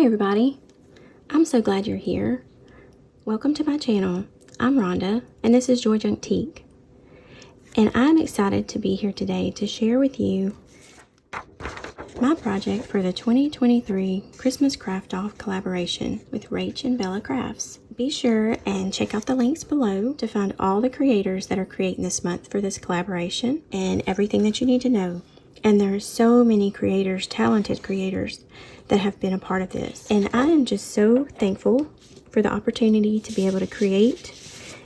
Hi everybody, I'm so glad you're here. Welcome to my channel. I'm Rhonda and this is Joy Junktique. And I'm excited to be here today to share with you my project for the 2023 Christmas Craft Off collaboration with Rach and Bella Crafts. Be sure and check out the links below to find all the creators that are creating this month for this collaboration and everything that you need to know. And there are so many creators, talented creators, that have been a part of this. And I am just so thankful for the opportunity to be able to create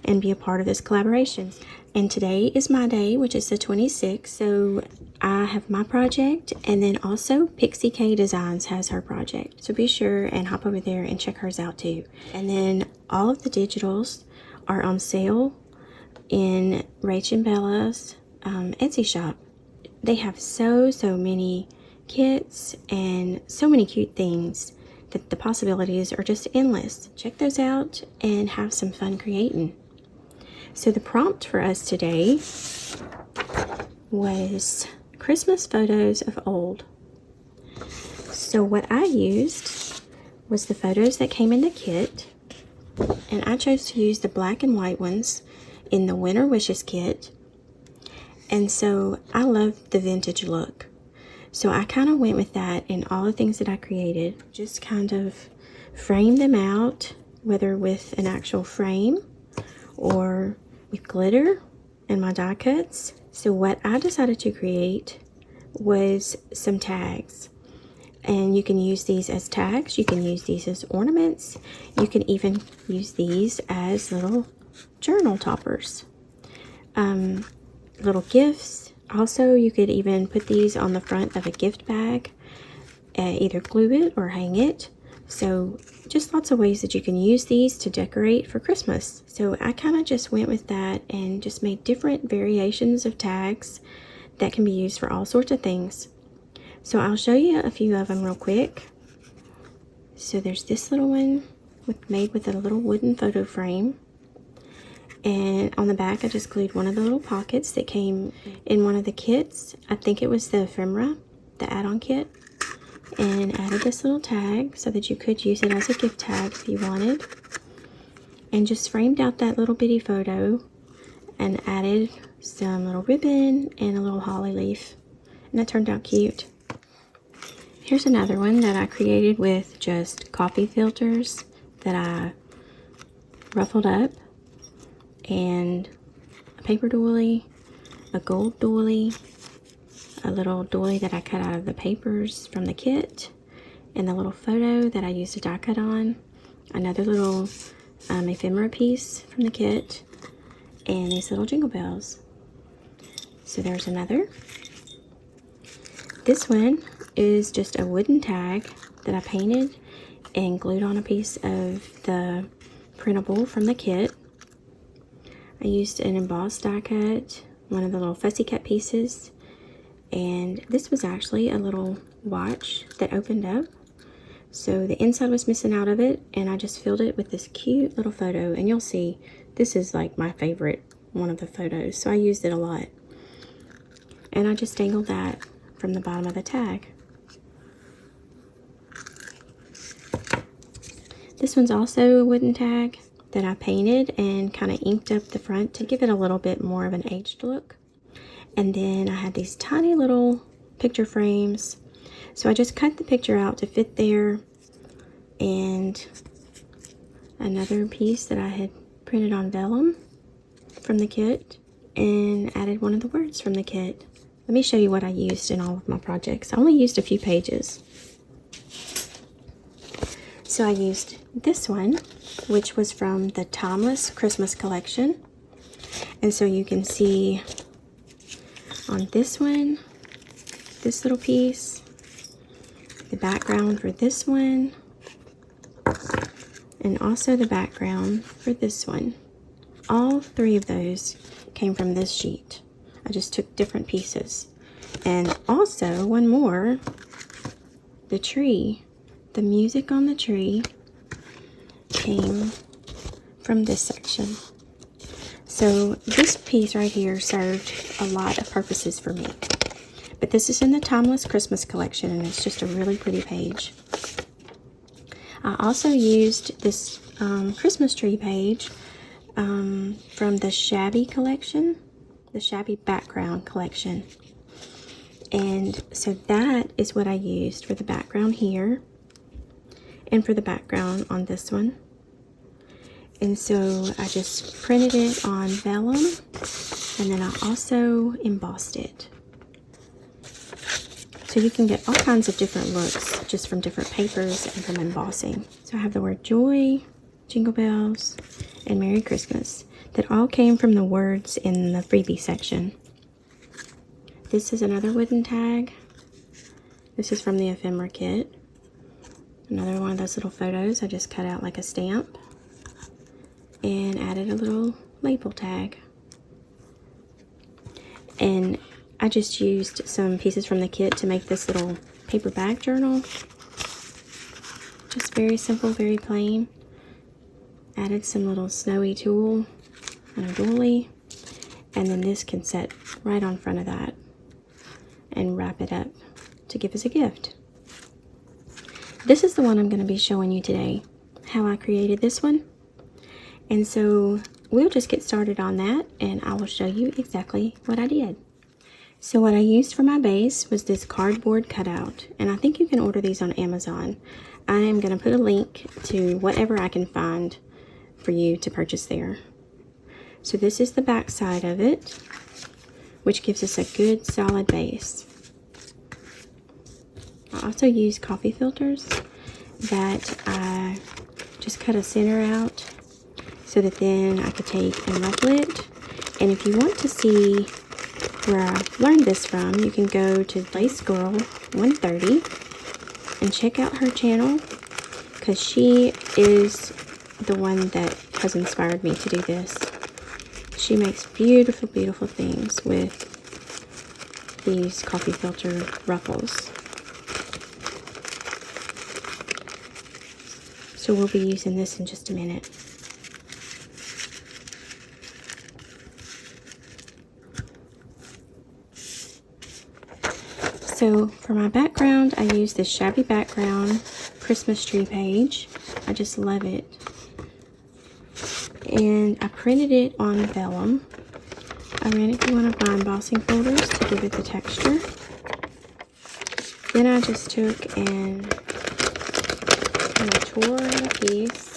and be a part of this collaboration. And today is my day, which is the 26th. So I have my project, and then also Pixie K Designs has her project. So be sure and hop over there and check hers out too. And then all of the digitals are on sale in Rach and Bella's Etsy shop. They have so many kits and so many cute things that the possibilities are just endless. Check those out and have some fun creating. So the prompt for us today was Christmas photos of old. So what I used was the photos that came in the kit, and I chose to use the black and white ones in the Winter Wishes kit. And so I love the vintage look. So I kind of went with that in all the things that I created. Just kind of framed them out, whether with an actual frame or with glitter and my die cuts. So what I decided to create was some tags. And you can use these as tags. You can use these as ornaments. You can even use these as little journal toppers. Little gifts. Also, you could even put these on the front of a gift bag, either glue it or hang it. So just lots of ways that you can use these to decorate for Christmas. So I kind of just went with that and just made different variations of tags that can be used for all sorts of things. So I'll show you a few of them real quick. So there's this little one made with a little wooden photo frame. And on the back, I just glued one of the little pockets that came in one of the kits. I think it was the ephemera, the add-on kit. And added this little tag so that you could use it as a gift tag if you wanted. And just framed out that little bitty photo and added some little ribbon and a little holly leaf. And that turned out cute. Here's another one that I created with just coffee filters that I ruffled up. And a paper doily, a gold doily, a little doily that I cut out of the papers from the kit, and the little photo that I used a die cut on, another little ephemera piece from the kit, and these little jingle bells. So there's another. This one is just a wooden tag that I painted and glued on a piece of the printable from the kit. I used an embossed die cut, one of the little fussy cut pieces, and this was actually a little watch that opened up. So the inside was missing out of it, and I just filled it with this cute little photo, and you'll see this is like my favorite one of the photos, so I used it a lot. And I just dangled that from the bottom of the tag. This one's also a wooden tag that I painted and kind of inked up the front to give it a little bit more of an aged look. And then I had these tiny little picture frames. So I just cut the picture out to fit there, and another piece that I had printed on vellum from the kit and added one of the words from the kit. Let me show you what I used in all of my projects. I only used a few pages. So I used this one, which was from the Timeless Christmas collection. And so you can see on this one, this little piece, the background for this one, and also the background for this one. All three of those came from this sheet. I just took different pieces. And also one more, the tree. The music on the tree came from this section. So this piece right here served a lot of purposes for me. But this is in the Timeless Christmas collection, and it's just a really pretty page. I also used this Christmas tree page from the Shabby collection, the Shabby background collection. And so that is what I used for the background here and for the background on this one. And so I just printed it on vellum, and then I also embossed it. So you can get all kinds of different looks just from different papers and from embossing. So I have the word joy, jingle bells, and Merry Christmas that all came from the words in the freebie section. This is another wooden tag. This is from the ephemera kit. Another one of those little photos I just cut out like a stamp and added a little label tag. And I just used some pieces from the kit to make this little paper bag journal. Just very simple, very plain. Added some little snowy tulle and a doily. And then this can set right on front of that and wrap it up to give as a gift. This is the one I'm going to be showing you today, how I created this one. And so we'll just get started on that, and I will show you exactly what I did. So what I used for my base was this cardboard cutout, and I think you can order these on Amazon. I am going to put a link to whatever I can find for you to purchase there. So this is the back side of it, which gives us a good solid base. I also use coffee filters that I just cut a center out so that then I could take and ruffle it. And if you want to see where I learned this from, you can go to Lace Girl 130 and check out her channel, because she is the one that has inspired me to do this. She makes beautiful, beautiful things with these coffee filter ruffles. So we'll be using this in just a minute. So for my background, I use this Shabby Background Christmas tree page. I just love it. And I printed it on vellum. I ran it through one of my embossing folders to give it the texture. Then I just took and kind of tore it a piece.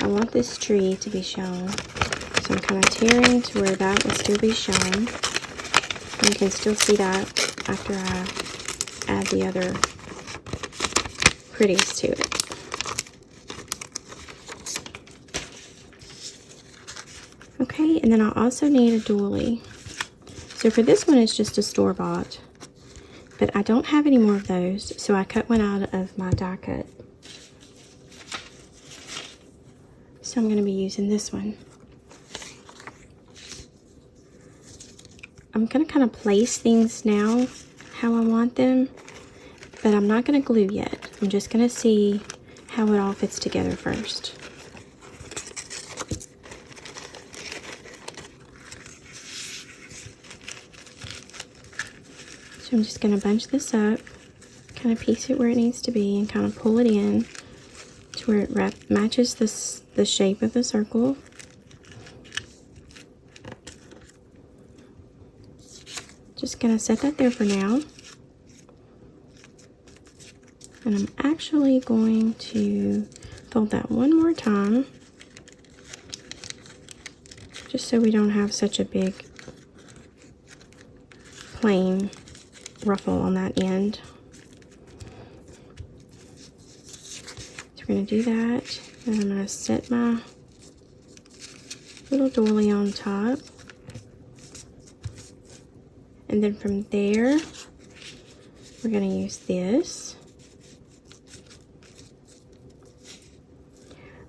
I want this tree to be shown, so I'm kind of tearing to where that will still be shown. You can still see that after I add the other pretties to it. Okay, and then I also need a doily. So for this one, it's just a store-bought, but I don't have any more of those, so I cut one out of my die cut. So I'm going to be using this one. I'm going to kind of place things now how I want them, but I'm not going to glue yet. I'm just going to see how it all fits together first. So I'm just going to bunch this up, kind of piece it where it needs to be, and kind of pull it in to where it matches the shape of the circle. Just going to set that there for now. And I'm actually going to fold that one more time, just so we don't have such a big plain ruffle on that end. So we're going to do that, and I'm going to set my little doily on top. And then from there, we're going to use this.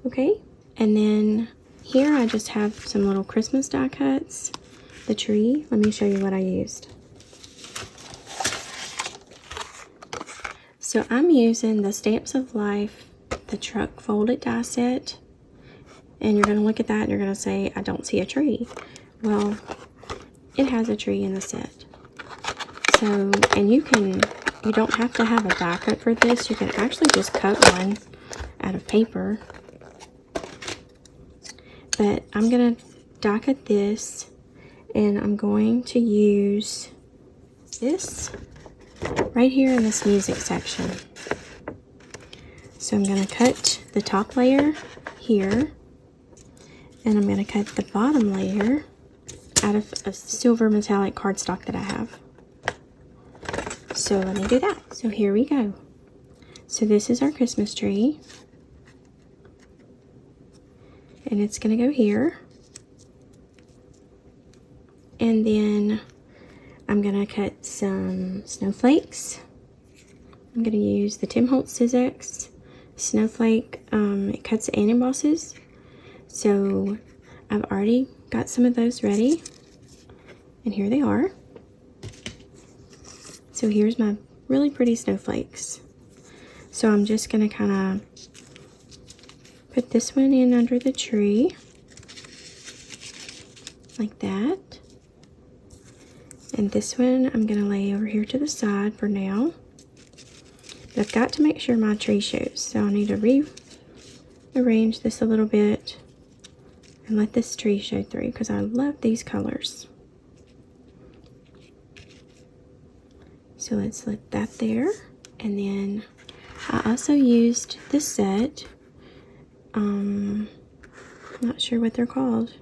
Okay, and then here I just have some little Christmas die cuts. The tree, let me show you what I used. So I'm using the Stamps of Life, the truck folded die set. And you're going to look at that and you're going to say, I don't see a tree. Well, it has a tree in the set. So, and you don't have to have a die cut for this. You can actually just cut one out of paper. But I'm going to die cut this, and I'm going to use this right here in this music section. So I'm going to cut the top layer here, and I'm going to cut the bottom layer out of a silver metallic cardstock that I have. So let me do that. So here we go. So this is our Christmas tree, and it's going to go here. And then I'm going to cut some snowflakes. I'm going to use the Holtz Sizzix Snowflake. It cuts and embosses. So I've already got some of those ready. And here they are. So here's my really pretty snowflakes. So I'm just going to kind of put this one in under the tree. Like that. And this one I'm going to lay over here to the side for now. But I've got to make sure my tree shows. So I need to rearrange this a little bit and let this tree show through because I love these colors. So let's let that there. And then I also used this set. I'm not sure what they're called,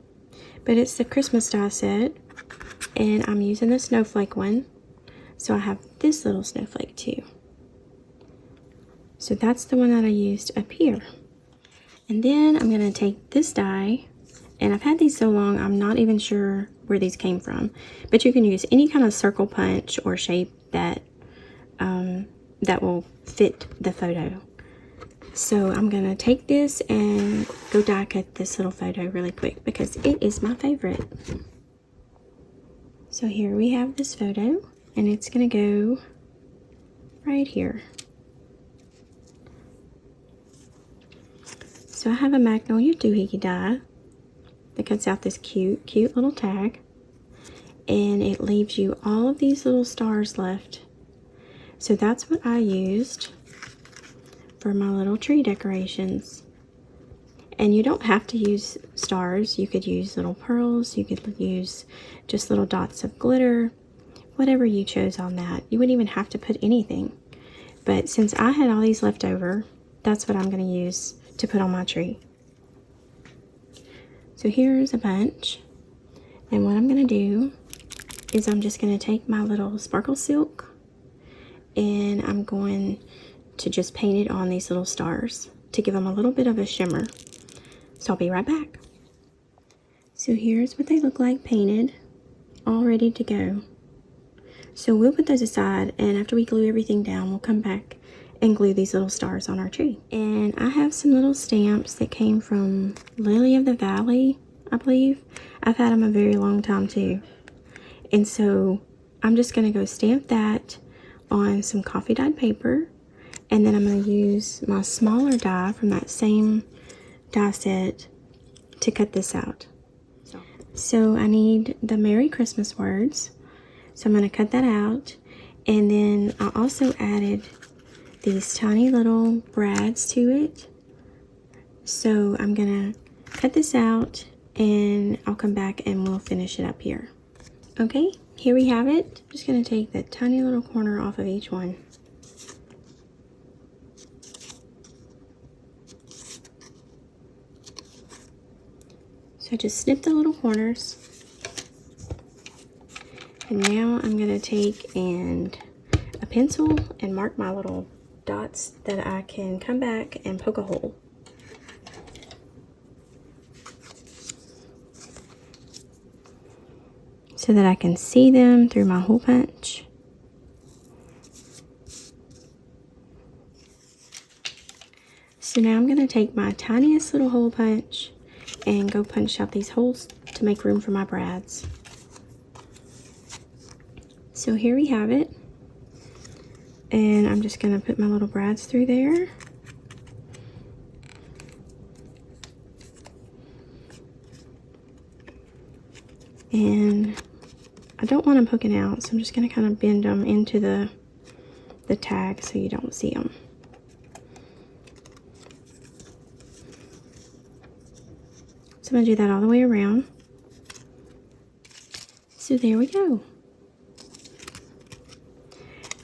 but it's the Christmas die set. And I'm using the snowflake one. So I have this little snowflake too. So that's the one that I used up here. And then I'm going to take this die. And I've had these so long, I'm not even sure where these came from. But you can use any kind of circle punch or shape that, that will fit the photo. So I'm going to take this and go die cut this little photo really quick because it is my favorite. So here we have this photo, and it's going to go right here. So I have a Magnolia Doohickey die that cuts out this cute little tag, and it leaves you all of these little stars left. So that's what I used for my little tree decorations. And you don't have to use stars. You could use little pearls. You could use just little dots of glitter. Whatever you chose on that. You wouldn't even have to put anything. But since I had all these left over, that's what I'm going to use to put on my tree. So here's a bunch. And what I'm going to do is I'm just going to take my little sparkle silk and I'm going to just paint it on these little stars to give them a little bit of a shimmer. So I'll be right back. So here's what they look like painted, all ready to go. So we'll put those aside, and after we glue everything down, we'll come back and glue these little stars on our tree. And I have some little stamps that came from Lili of the Valley, I believe. I've had them a very long time too. And so I'm just going to go stamp that on some coffee dyed paper, and then I'm going to use my smaller die from that same die set to cut this out. So I need the Merry Christmas words. So I'm going to cut that out. And then I also added these tiny little brads to it. So I'm going to cut this out and I'll come back and we'll finish it up here. Okay, here we have it. I'm just going to take the tiny little corner off of each one. So just snip the little corners. And now I'm going to take a pencil and mark my little dots that I can come back and poke a hole. So that I can see them through my hole punch. So now I'm going to take my tiniest little hole punch and go punch out these holes to make room for my brads. So here we have it. And I'm just going to put my little brads through there. And don't want them poking out, so I'm just going to kind of bend them into the tag so you don't see them. So I'm going to do that all the way around. So there we go.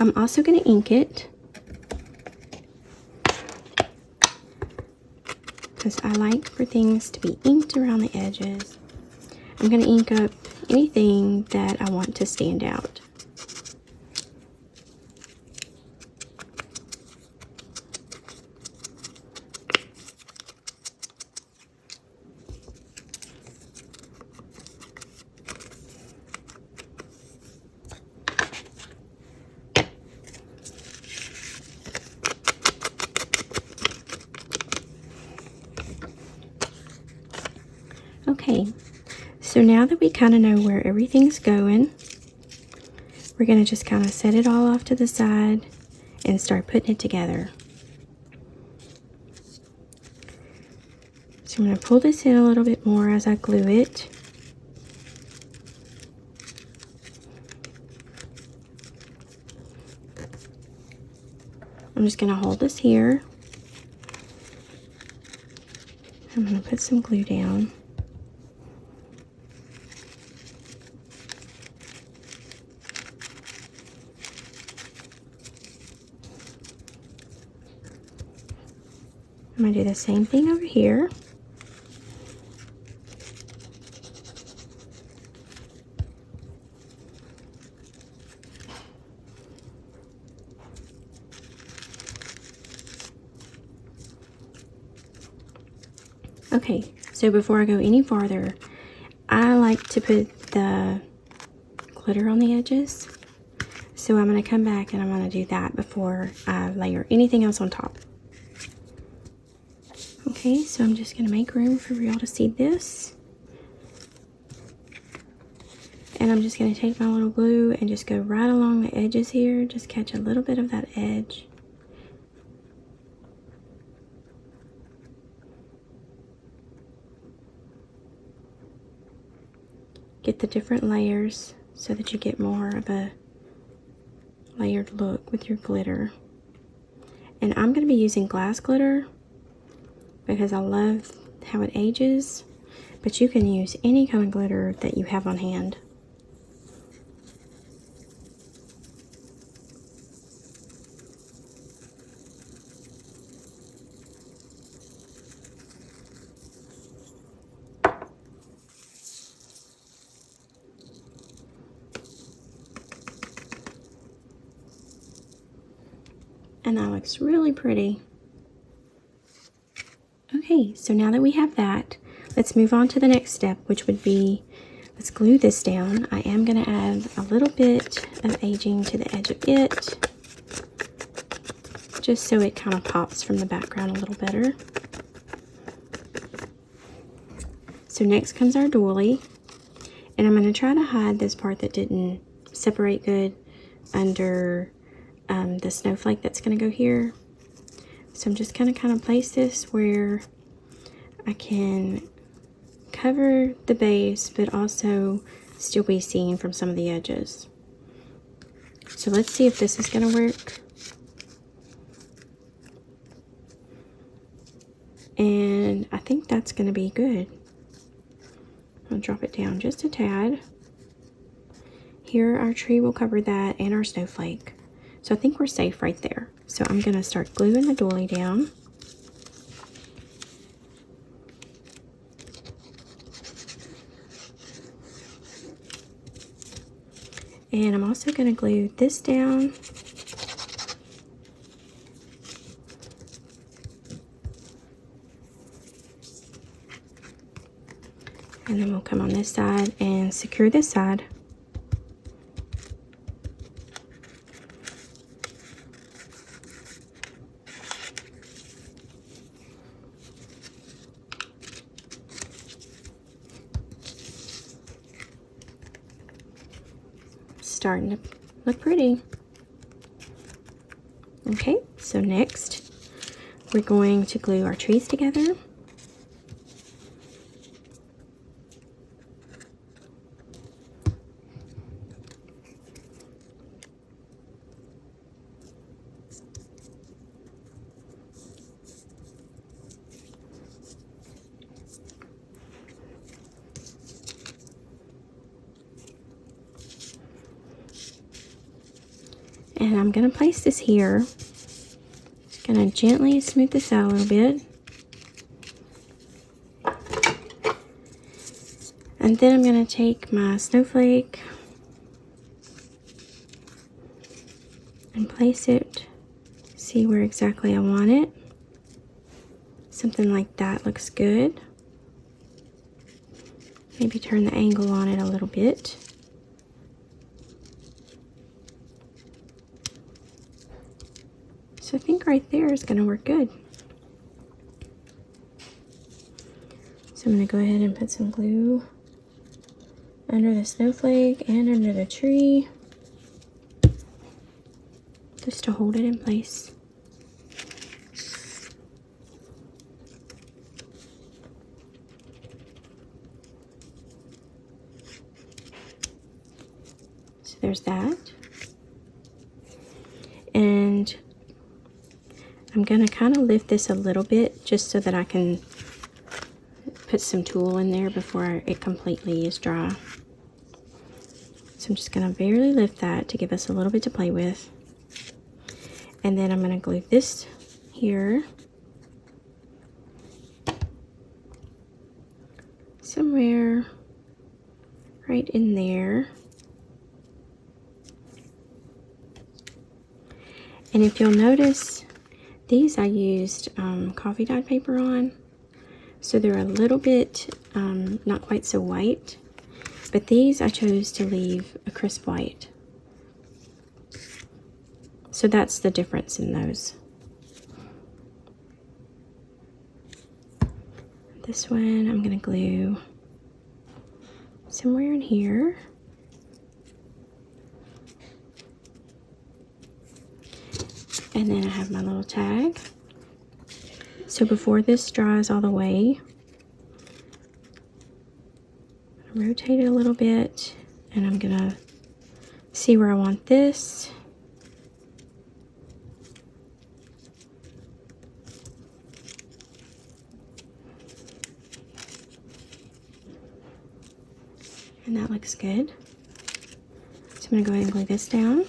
I'm also going to ink it, because I like for things to be inked around the edges. I'm going to ink up anything that I want to stand out. Okay, so now that we kind of know where everything's going, we're going to just kind of set it all off to the side and start putting it together. So I'm going to pull this in a little bit more as I glue it. I'm just going to hold this here. I'm going to put some glue down. I'm going to do the same thing over here. Okay, so before I go any farther, I like to put the glitter on the edges. So I'm going to come back and I'm going to do that before I layer anything else on top. Okay, so I'm just going to make room for y'all to see this. And I'm just going to take my little glue and just go right along the edges here. Just catch a little bit of that edge. Get the different layers so that you get more of a layered look with your glitter. And I'm going to be using glass glitter because I love how it ages, but you can use any kind of glitter that you have on hand. And that looks really pretty. Okay, so now that we have that, let's move on to the next step, which would be, let's glue this down. I am going to add a little bit of aging to the edge of it, just so it kind of pops from the background a little better. So next comes our doily, and I'm going to try to hide this part that didn't separate good under the snowflake that's going to go here. So I'm just going to kind of place this where I can cover the base, but also still be seen from some of the edges. So let's see if this is going to work. And I think that's going to be good. I'll drop it down just a tad. Here our tree will cover that and our snowflake. So I think we're safe right there. So I'm going to start gluing the doily down. And I'm also going to glue this down. And then we'll come on this side and secure this side. Starting to look pretty. Okay, so next we're going to glue our trees together. And I'm going to place this here. Just going to gently smooth this out a little bit. And then I'm going to take my snowflake and place it, see where exactly I want it. Something like that looks good. Maybe turn the angle on it a little bit. So I think right there is going to work good. So I'm going to go ahead and put some glue under the snowflake and under the tree, just to hold it in place. So there's that. And I'm going to kind of lift this a little bit just so that I can put some tulle in there before it completely is dry. So I'm just going to barely lift that to give us a little bit to play with. And then I'm going to glue this here, somewhere right in there. And if you'll notice, these I used coffee dyed paper on, so they're a little bit not quite so white, but these I chose to leave a crisp white. So that's the difference in those. This one I'm going to glue somewhere in here. And then I have my little tag. So before this dries all the way, rotate it a little bit, and I'm going to see where I want this. And that looks good. So I'm going to go ahead and glue this down.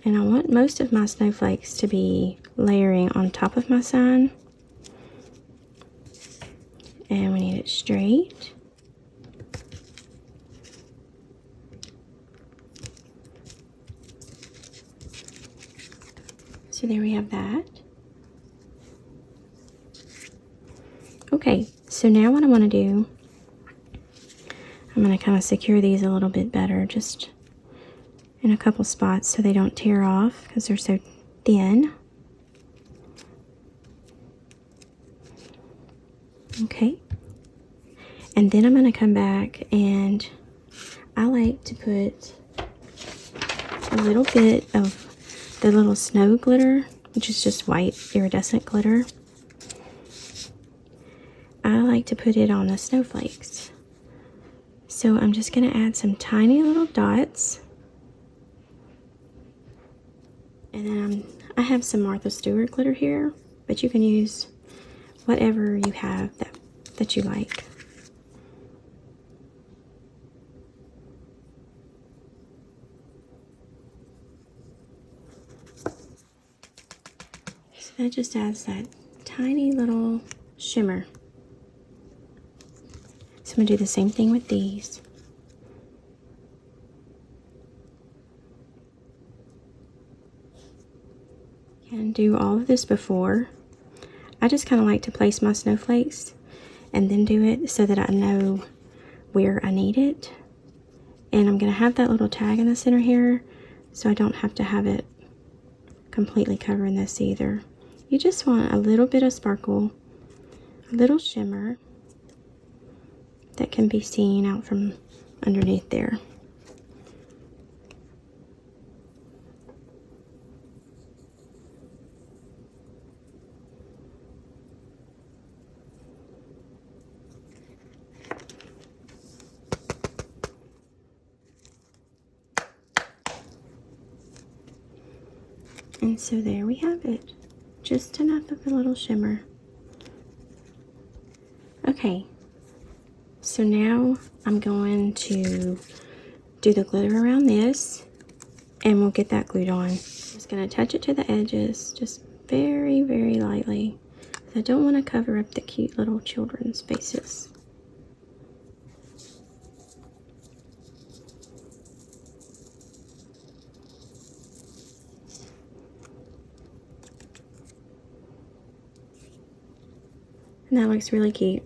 And I want most of my snowflakes to be layering on top of my sign. And we need it straight. So there we have that. Okay, so now what I want to do, I'm going to kind of secure these a little bit better, just in a couple spots so they don't tear off because they're so thin. Okay, and then I'm going to come back, and I like to put a little bit of the little snow glitter, which is just white iridescent glitter. I like to put it on the snowflakes. So I'm just going to add some tiny little dots. And then I have some Martha Stewart glitter here, but you can use whatever you have that you like. So that just adds that tiny little shimmer. So I'm going to do the same thing with these. And do all of this before. I just kind of like to place my snowflakes and then do it so that I know where I need it. And I'm going to have that little tag in the center here, so I don't have to have it completely covering this either. You just want a little bit of sparkle, a little shimmer that can be seen out from underneath there. And so there we have it. Just enough of a little shimmer. Okay, so now I'm going to do the glitter around this, and we'll get that glued on. Just going to touch it to the edges, just very, very lightly. I don't want to cover up the cute little children's faces. And that looks really cute.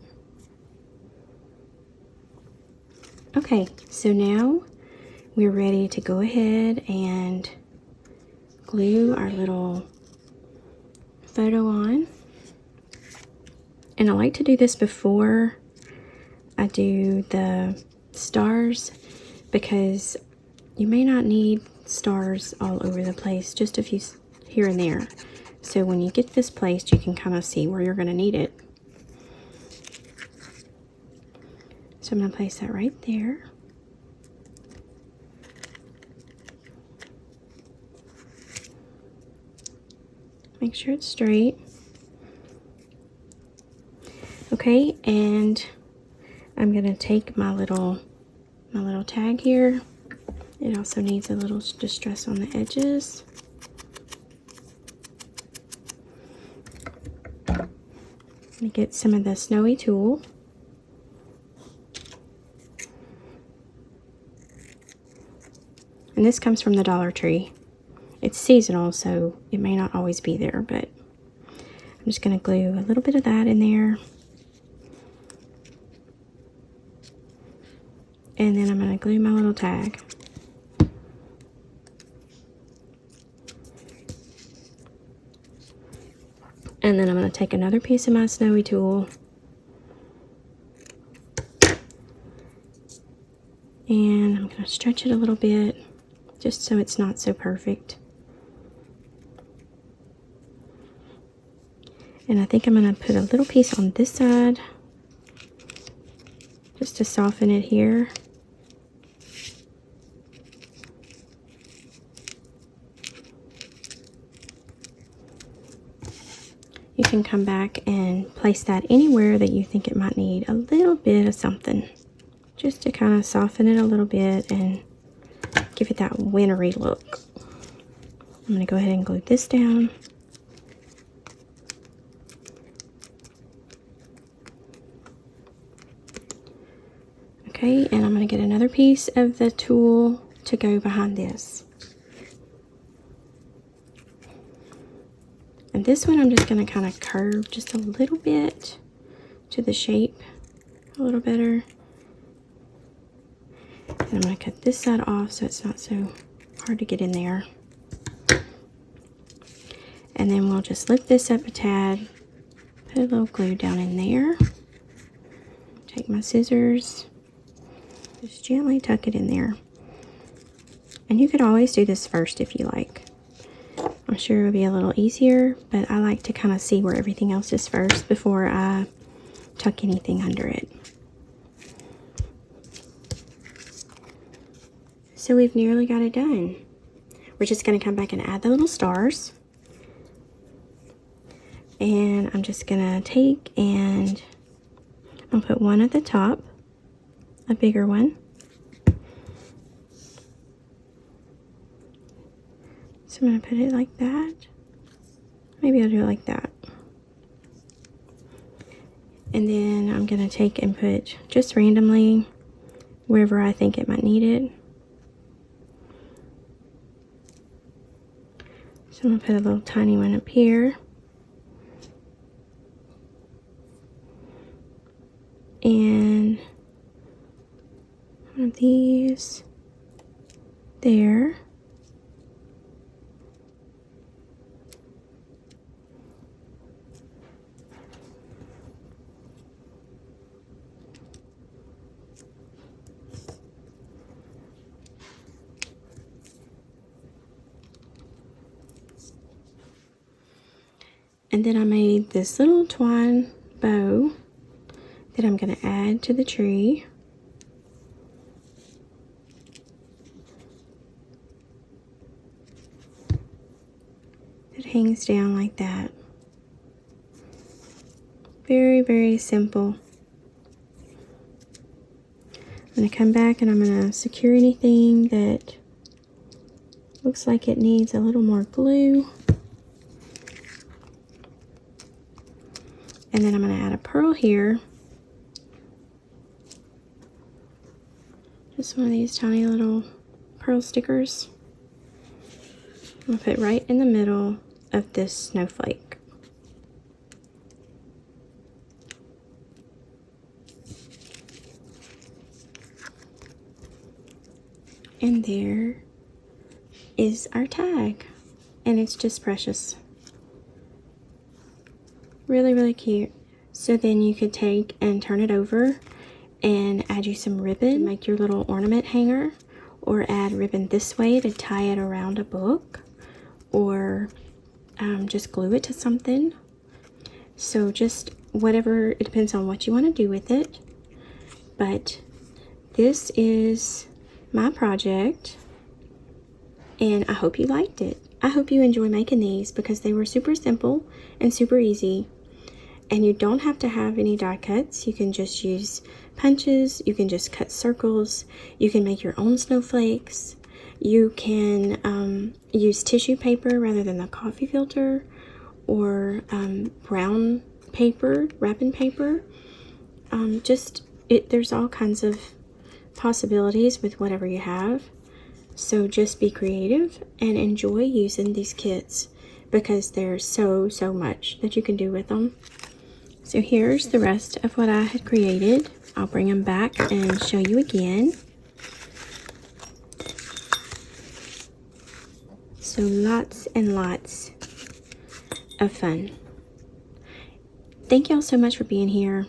Okay, so now we're ready to go ahead and glue our little photo on. And I like to do this before I do the stars, because you may not need stars all over the place, just a few here and there. So when you get this placed, you can kind of see where you're going to need it. So I'm going to place that right there. Make sure it's straight. Okay, and I'm going to take my little tag here. It also needs a little distress on the edges. Let me get some of the snowy tulle. And this comes from the Dollar Tree. It's seasonal, so it may not always be there, but I'm just going to glue a little bit of that in there. And then I'm going to glue my little tag. And then I'm going to take another piece of my snowy tulle. And I'm going to stretch it a little bit, just so it's not so perfect. And I think I'm going to put a little piece on this side, just to soften it here. You can come back and place that anywhere that you think it might need a little bit of something, just to kind of soften it a little bit and give it that wintry look. I'm going to go ahead and glue this down. Okay, and I'm going to get another piece of the tulle to go behind this. And this one I'm just going to kind of curve just a little bit to the shape a little better. And I'm going to cut this side off so it's not so hard to get in there. And then we'll just lift this up a tad, put a little glue down in there. Take my scissors, just gently tuck it in there. And you could always do this first if you like. I'm sure it would be a little easier, but I like to kind of see where everything else is first before I tuck anything under it. So we've nearly got it done. We're just going to come back and add the little stars. And I'm just going to take and I'll put one at the top, a bigger one. So I'm going to put it like that. Maybe I'll do it like that. And then I'm going to take and put just randomly wherever I think it might need it. So I'm going to put a little tiny one up here. And one of these there. And then I made this little twine bow that I'm going to add to the tree. hangs down like that. Very, very simple. I'm going to come back and I'm going to secure anything that looks like it needs a little more glue. And then I'm going to add a pearl here. Just one of these tiny little pearl stickers. I'll put right in the middle of this snowflake. And there is our tag. And it's just precious. Really, really cute. So then you could take and turn it over and add you some ribbon to make your little ornament hanger, or add ribbon this way to tie it around a book, or just glue it to something. So just whatever, it depends on what you want to do with it. But this is my project, and I hope you liked it. I hope you enjoy making these because they were super simple and super easy. And you don't have to have any die cuts. You can just use punches. You can just cut circles. You can make your own snowflakes. You can use tissue paper rather than the coffee filter, or brown paper, wrapping paper. There's all kinds of possibilities with whatever you have. So just be creative and enjoy using these kits because there's so much that you can do with them. So here's the rest of what I had created. I'll bring them back and show you again. So lots and lots of fun. Thank y'all so much for being here.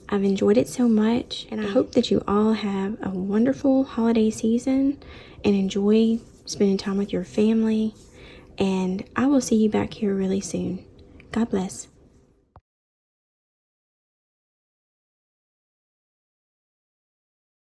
I've enjoyed it so much, and I hope that you all have a wonderful holiday season and enjoy spending time with your family. And I will see you back here really soon. God bless.